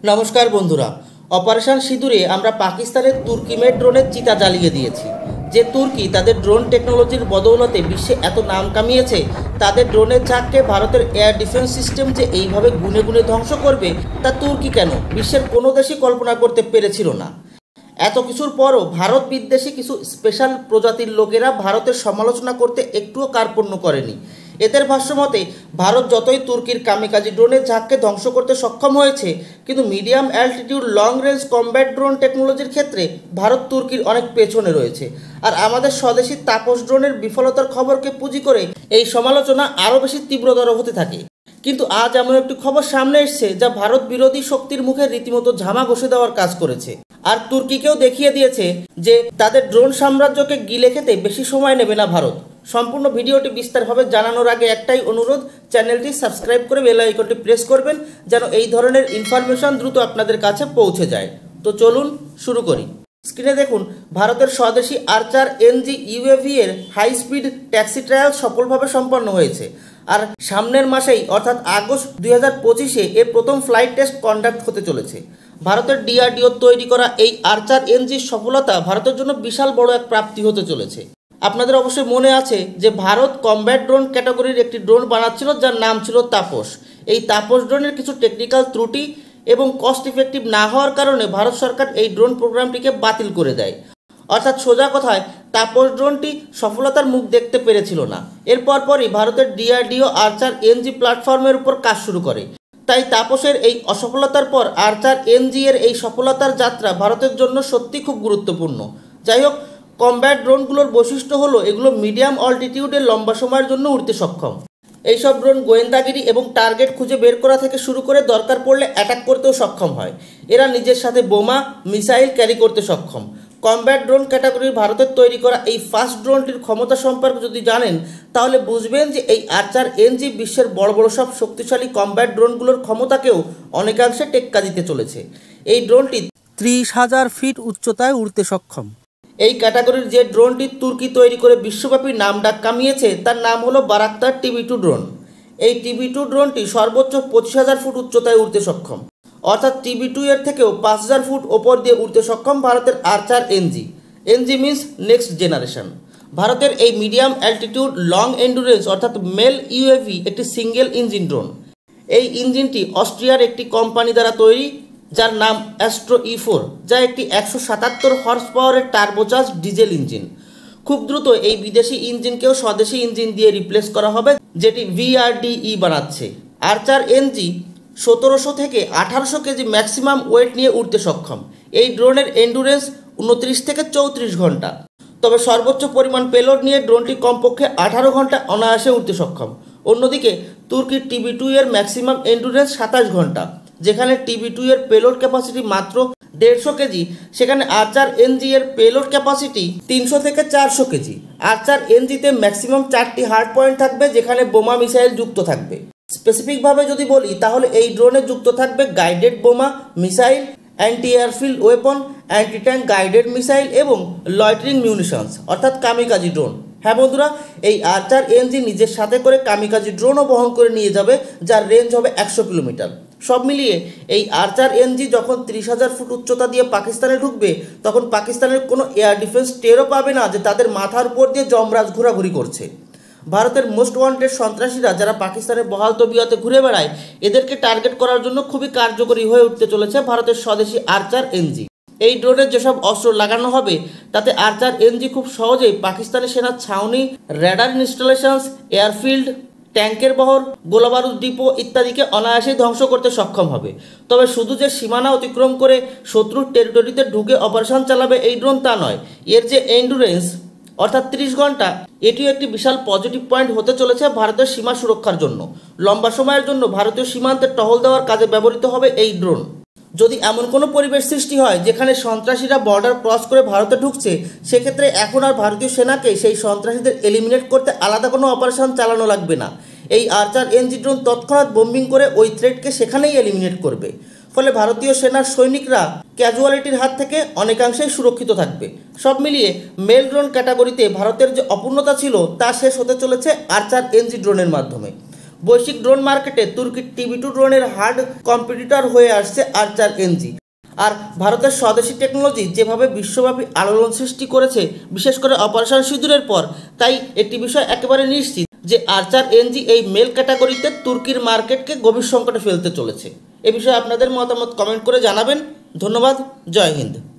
নমস্কার বন্ধুরা, অপারেশন সিঁদুরে আমরা পাকিস্তানের তুর্কি মেড ড্রোনের চিতা জ্বালিয়ে দিয়েছি। যে তুর্কি তাদের ড্রোন টেকনোলজির বদৌলতে বিশ্বে এত নাম কামিয়েছে, তাদের ড্রোনের ঝাঁককে ভারতের এয়ার ডিফেন্স সিস্টেম যে এইভাবে গুনে গুনে ধ্বংস করবে তা তুর্কি কেন বিশ্বের কোনো দেশই কল্পনা করতে পেরেছিল না। এত কিছুর পরও ভারত বিদ্বেষী কিছু স্পেশাল প্রজাতির লোকেরা ভারতের সমালোচনা করতে একটুও কার্পণ্য করেনি। এদের ভাষ্যমতে ভারত যতই তুর্কির কামিকাজি ড্রোনের ঝাঁককে ধ্বংস করতে সক্ষম হয়েছে, কিন্তু medium altitude long range combat drone টেকনোলজির ক্ষেত্রে ভারত তুর্কির অনেক পেছনে রয়েছে। আর আমাদের স্বদেশী তাপস ড্রোনের বিফলতার খবরকে পুঁজি করে এই সমালোচনা আরও বেশি তীব্রতর হতে থাকে। কিন্তু আজ এমন একটি খবর সামনে এসছে যা ভারত বিরোধী শক্তির মুখে রীতিমতো ঝামা ঘষে দেওয়ার কাজ করেছে, আর তুর্কিকেও দেখিয়ে দিয়েছে যে তাদের ড্রোন সাম্রাজ্যকে গিলে খেতে বেশি সময় নেবে না ভারত। সম্পূর্ণ ভিডিওটি বিস্তারভাবে জানানোর আগে একটাই অনুরোধ, চ্যানেলটি সাবস্ক্রাইব করে বেল আইকনটি প্রেস করবেন যেন এই ধরনের ইনফরমেশন দ্রুত আপনাদের কাছে পৌঁছে যায়। তো চলুন শুরু করি। স্ক্রিনে দেখুন, ভারতের স্বদেশী আর্চার এনজি ইউএভি এর হাই স্পিড ট্যাক্সি ট্রায়াল সফলভাবে সম্পন্ন হয়েছে, আর সামনের মাসেই অর্থাৎ আগস্ট 2025-এ এর প্রথম ফ্লাইট টেস্ট কন্ডাক্ট হতে চলেছে। ভারতের ডিআরডিও তৈরি করা এই আর্চার এনজির সফলতা ভারতের জন্য বিশাল বড় এক প্রাপ্তি হতে চলেছে। আপনাদের অবশ্যই মনে আছে যে ভারত কমব্যাট ড্রোন ক্যাটাগরির একটি ড্রোন বানাচ্ছিল যার নাম ছিল তাপস। এই তাপস ড্রোনের কিছু টেকনিক্যাল ত্রুটি এবং কস্ট ইফেক্টিভ না হওয়ার কারণে ভারত সরকার এই ড্রোন প্রোগ্রামটিকে বাতিল করে দেয়। অর্থাৎ সোজা কথায় তাপস ড্রোনটি সফলতার মুখ দেখতে পেরেছিল না। এর পরপরই ভারতের ডিআরডিও আর্চার এনজি প্ল্যাটফর্মের উপর কাজ শুরু করে। তাই তাপসের এই অসফলতার পর আর্চার এনজি এর এই সফলতার যাত্রা ভারতের জন্য সত্যি খুব গুরুত্বপূর্ণ। যাই হোক, কমব্যাট ড্রোনগুলোর বৈশিষ্ট্য হলো এগুলো মিডিয়াম অল্টিটিউডে লম্বা সময়ের জন্য উড়তে সক্ষম। এইসব ড্রোন গোয়েন্দাগিরি এবং টার্গেট খুঁজে বের করা থেকে শুরু করে দরকার পড়লে অ্যাটাক করতেও সক্ষম হয়। এরা নিজের সাথে বোমা, মিসাইল ক্যারি করতে সক্ষম। কমব্যাট ড্রোন ক্যাটাগরির ভারতের তৈরি করা এই ফার্স্ট ড্রোনটির ক্ষমতা সম্পর্কে যদি জানেন, তাহলে বুঝবেন যে এই আর্চার এনজি বিশ্বের বড় বড় সব শক্তিশালী কমব্যাট ড্রোনগুলোর ক্ষমতাকেও অনেকাংশে টেক্কা দিতে চলেছে। এই ড্রোনটি 30,000 ফিট উচ্চতায় উড়তে সক্ষম। এই ক্যাটাগরির যে ড্রোনটি তুর্কি তৈরি করে বিশ্বব্যাপী নামডাক কামিয়েছে তার নাম হলো বারাক্তার টিবি2 ড্রোন। এই টিবি2 ড্রোনটি সর্বোচ্চ 25,000 ফুট উচ্চতায় উড়তে সক্ষম। অর্থাৎ টিবি2 এর থেকেও 5,000 ফুট ওপর দিয়ে উড়তে সক্ষম ভারতের Archer NG. NG means next generation. ভারতের এই মিডিয়াম অ্যালটিটিউড লং এন্ডুরেন্স অর্থাৎ মেল ইউএভি একটি সিঙ্গেল ইঞ্জিন ড্রোন। এই ইঞ্জিনটি অস্ট্রিয়ার একটি কোম্পানি দ্বারা তৈরি যার নাম অ্যাস্ট্রো E4, যা একটি 177 হর্স পাওয়ারের টার্বোচার্জ ডিজেল ইঞ্জিন। খুব দ্রুত এই বিদেশি ইঞ্জিনকেও স্বদেশি ইঞ্জিন দিয়ে রিপ্লেস করা হবে, যেটি VRDE বানাচ্ছে। আর্চার এনজি 1700 থেকে 1800 কেজি ম্যাক্সিমাম ওয়েট নিয়ে উড়তে সক্ষম। এই ড্রোনের এন্ডুরেন্স 29 থেকে 34 ঘন্টা। তবে সর্বোচ্চ পরিমাণ পেলোড নিয়ে ড্রোনটি কমপক্ষে 18 ঘন্টা অনায়াসে উড়তে সক্ষম। অন্যদিকে তুর্কির টিবি2 এর ম্যাক্সিমাম এন্ডুরেন্স 27 ঘন্টা। যেখানে টিবি2 এর পেলোড ক্যাপাসিটি মাত্র 150 কেজি, সেখানে আর্চার এনজি এর পেলোড ক্যাপাসিটি 300 থেকে 400 কেজি। আর্চার এনজিতে ম্যাক্সিমাম 4টি হার্ড পয়েন্ট থাকবে, যেখানে বোমা মিসাইল যুক্ত থাকবে। স্পেসিফিকভাবে যদি বলি, তাহলে এই ড্রোনে যুক্ত থাকবে গাইডেড বোমা, missile, anti airfield weapon, anti tank guided missile এবং লয়টারিং মিউনিশনস অর্থাৎ কামিকাজি ড্রোন। হ্যাঁ বন্ধুরা, এই আর্চার এনজি নিজের সাথে করে কামিকাজি ড্রোনও বহন করে নিয়ে যাবে, যার রেঞ্জ হবে 100 কিলোমিটার। সব মিলিয়ে এই আর্চার এনজি যখন 30,000 ফুট উচ্চতা দিয়ে পাকিস্তানে ঢুকবে, তখন পাকিস্তানের কোনো এয়ার ডিফেন্স টেরও পাবে না যে তাদের মাথার উপর দিয়ে যমরাজ ঘোরাঘুরি করছে। ভারতের মোস্ট ওয়ান্টেড সন্ত্রাসীরা যারা পাকিস্তানের বহাল তবিয়তে ঘুরে বেড়ায়, এদেরকে টার্গেট করার জন্য খুবই কার্যকরী হয়ে উঠতে চলেছে ভারতের স্বদেশী আর্চার এনজি। এই ড্রোনের যেসব অস্ত্র লাগানো হবে তাতে আর্চার এনজি খুব সহজেই পাকিস্তানি সেনার ছাউনি, র্যাডার ইনস্টলেশনস, এয়ারফিল্ড, ট্যাঙ্কের বহর, গোলাবারুদ ডিপো ইত্যাদিকে অনায়াসেই ধ্বংস করতে সক্ষম হবে। তবে শুধু যে সীমানা অতিক্রম করে শত্রুর টেরিটরিতে ঢুকে অপারেশন চালাবে এই ড্রোন তা নয়, এর যে এন্ডুরেন্স অর্থাৎ 30 ঘন্টা, এটিও একটি বিশাল পজিটিভ পয়েন্ট হতে চলেছে ভারতের সীমা সুরক্ষার জন্য। লম্বা সময়ের জন্য ভারতীয় সীমান্তে টহল দেওয়ার কাজে ব্যবহৃত হবে এই ড্রোন। যদি এমন কোনো পরিবেশ সৃষ্টি হয় যেখানে সন্ত্রাসীরা বর্ডার ক্রস করে ভারতে ঢুকছে, সেক্ষেত্রে এখন আর ভারতীয় সেনাকে সেই সন্ত্রাসীদের এলিমিনেট করতে আলাদা কোনো অপারেশন চালানো লাগবে না। এই আর্চার এনজি ড্রোন তৎক্ষণাৎ বোম্বিং করে ওই থ্রেটকে সেখানেই এলিমিনেট করবে। ফলে ভারতীয় সেনার সৈনিকরা ক্যাজুয়ালিটির হাত থেকে অনেকাংশেই সুরক্ষিত থাকবে। সব মিলিয়ে মেল ড্রোন ক্যাটাগরিতে ভারতের যে অপূর্ণতা ছিল তা শেষ হতে চলেছে আর্চার এনজি ড্রোনের মাধ্যমে। বৈশ্বিক ড্রোন মার্কেটে তুর্কির TB2 ড্রোনের হার্ড কম্পিটিটর হয়ে আসছে আর্চার NG। আর ভারতের স্বদেশি টেকনোলজি যেভাবে বিশ্বব্যাপী আলোড়ন সৃষ্টি করেছে, বিশেষ করে অপারেশন সিঁদুরের পর, তাই একটি বিষয় একেবারে নিশ্চিত যে আর্চার NG এই মেল ক্যাটাগরিতে তুর্কির মার্কেটকে গভীর সংকটে ফেলতে চলেছে। এ বিষয়ে আপনাদের মতামত কমেন্ট করে জানাবেন। ধন্যবাদ। জয় হিন্দ।